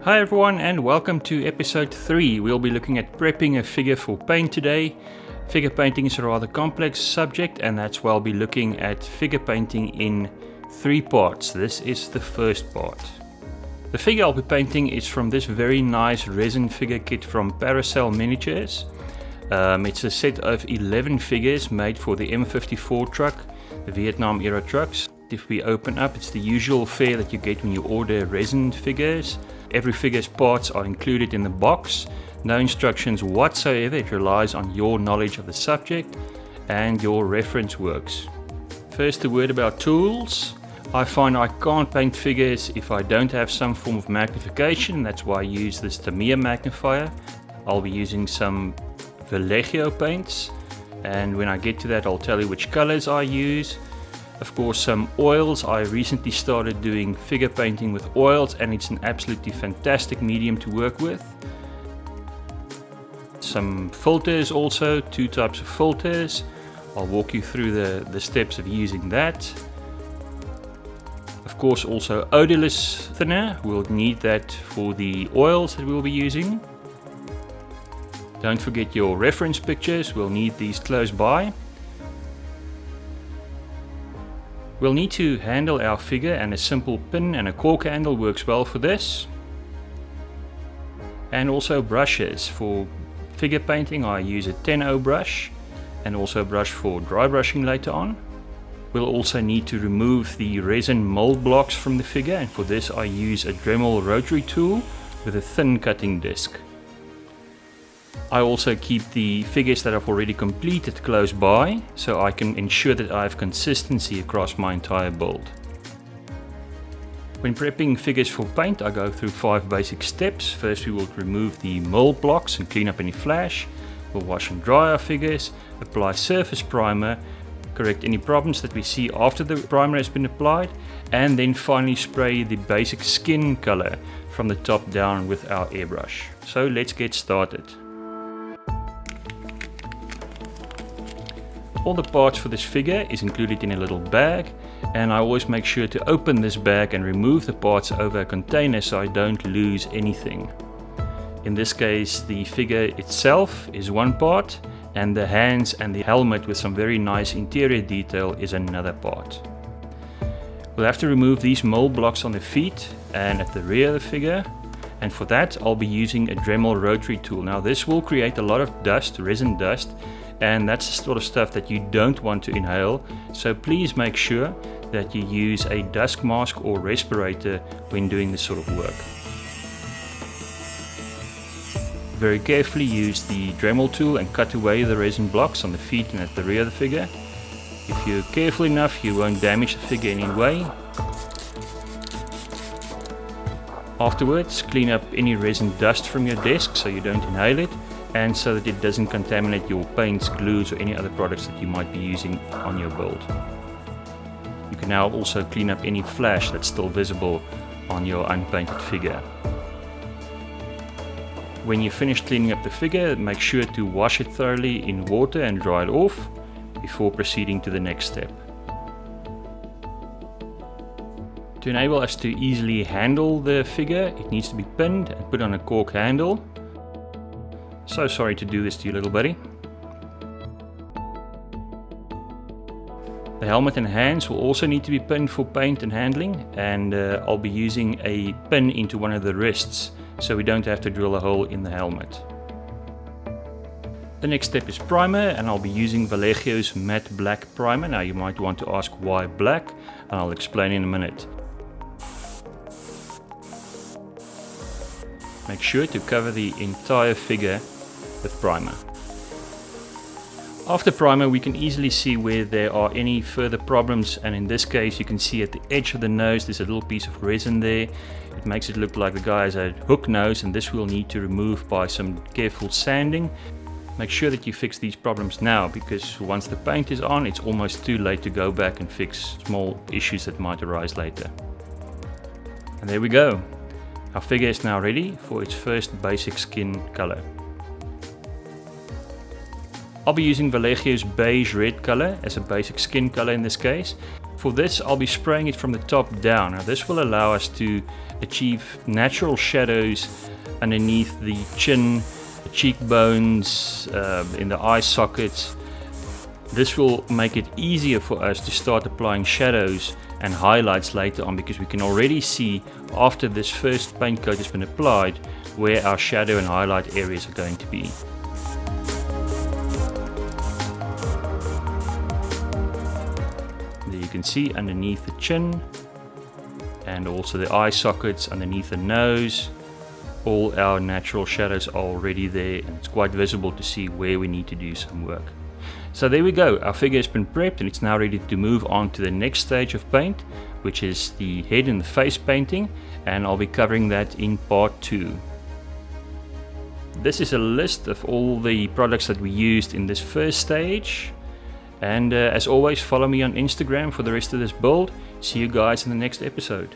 Hi everyone and welcome to episode 3. We'll be looking at prepping a figure for paint today. Figure painting is a rather complex subject and that's why I'll be looking at figure painting in 3 parts. This is the first part. The figure I'll be painting is from this very nice resin figure kit from Paracel Miniatures. It's a set of 11 figures made for the M54 truck, the Vietnam era trucks. If we open up, it's the usual fare that you get when you order resin figures. Every figure's parts are included in the box. No instructions whatsoever. It relies on your knowledge of the subject and your reference works. First, a word about tools. I find I can't paint figures if I don't have some form of magnification. That's why I use this Tamiya magnifier. I'll be using some Vallejo paints, and when I get to that I'll tell you which colors I use. Of course, some oils. I recently started doing figure painting with oils and it's an absolutely fantastic medium to work with. Some filters also, 2 types of filters. I'll walk you through the steps of using that. Of course, also odorless thinner. We'll need that for the oils that we'll be using. Don't forget your reference pictures. We'll need these close by. We'll need to handle our figure, and a simple pin and a cork handle works well for this. And also brushes. For figure painting I use a 10-0 brush and also a brush for dry brushing later on. We'll also need to remove the resin mold blocks from the figure, and for this I use a Dremel rotary tool with a thin cutting disc. I also keep the figures that I've already completed close by, so I can ensure that I have consistency across my entire build. When prepping figures for paint, I go through 5 basic steps. First, we will remove the mold blocks and clean up any flash. We'll wash and dry our figures, apply surface primer, correct any problems that we see after the primer has been applied, and then finally spray the basic skin color from the top down with our airbrush. So let's get started. All the parts for this figure is included in a little bag, and I always make sure to open this bag and remove the parts over a container so I don't lose anything. In this case, the figure itself is one part, and the hands and the helmet with some very nice interior detail is another part. We'll have to remove these mold blocks on the feet and at the rear of the figure, and for that I'll be using a Dremel rotary tool. Now this will create a lot of dust, resin dust, and that's the sort of stuff that you don't want to inhale, so please make sure that you use a dust mask or respirator when doing this sort of work. Very carefully use the Dremel tool and cut away the resin blocks on the feet and at the rear of the figure. If you're careful enough, you won't damage the figure in any way. Afterwards, clean up any resin dust from your desk so you don't inhale it, and so that it doesn't contaminate your paints, glues or any other products that you might be using on your build. You can now also clean up any flash that's still visible on your unpainted figure. When you're finished cleaning up the figure, make sure to wash it thoroughly in water and dry it off before proceeding to the next step. To enable us to easily handle the figure, it needs to be pinned and put on a cork handle. So sorry to do this to you, little buddy. The helmet and hands will also need to be pinned for paint and handling, and I'll be using a pin into one of the wrists so we don't have to drill a hole in the helmet. The next step is primer, and I'll be using Vallejo's matte black primer. Now you might want to ask why black, and I'll explain in a minute. Make sure to cover the entire figure with primer. After primer, we can easily see where there are any further problems, and in this case you can see at the edge of the nose there's a little piece of resin there. It makes it look like the guy has a hook nose, and this we'll need to remove by some careful sanding. Make sure that you fix these problems now, because once the paint is on it's almost too late to go back and fix small issues that might arise later. And there we go. Our figure is now ready for its first basic skin color. I'll be using Vallejo's beige red color as a basic skin color in this case. For this, I'll be spraying it from the top down. Now this will allow us to achieve natural shadows underneath the chin, the cheekbones, in the eye sockets. This will make it easier for us to start applying shadows and highlights later on, because we can already see after this first paint coat has been applied where our shadow and highlight areas are going to be. There you can see underneath the chin and also the eye sockets, underneath the nose, all our natural shadows are already there, and it's quite visible to see where we need to do some work. So there we go, our figure has been prepped and it's now ready to move on to the next stage of paint, which is the head and the face painting, and I'll be covering that in part 2. This is a list of all the products that we used in this first stage, and as always, follow me on Instagram for the rest of this build. See you guys in the next episode.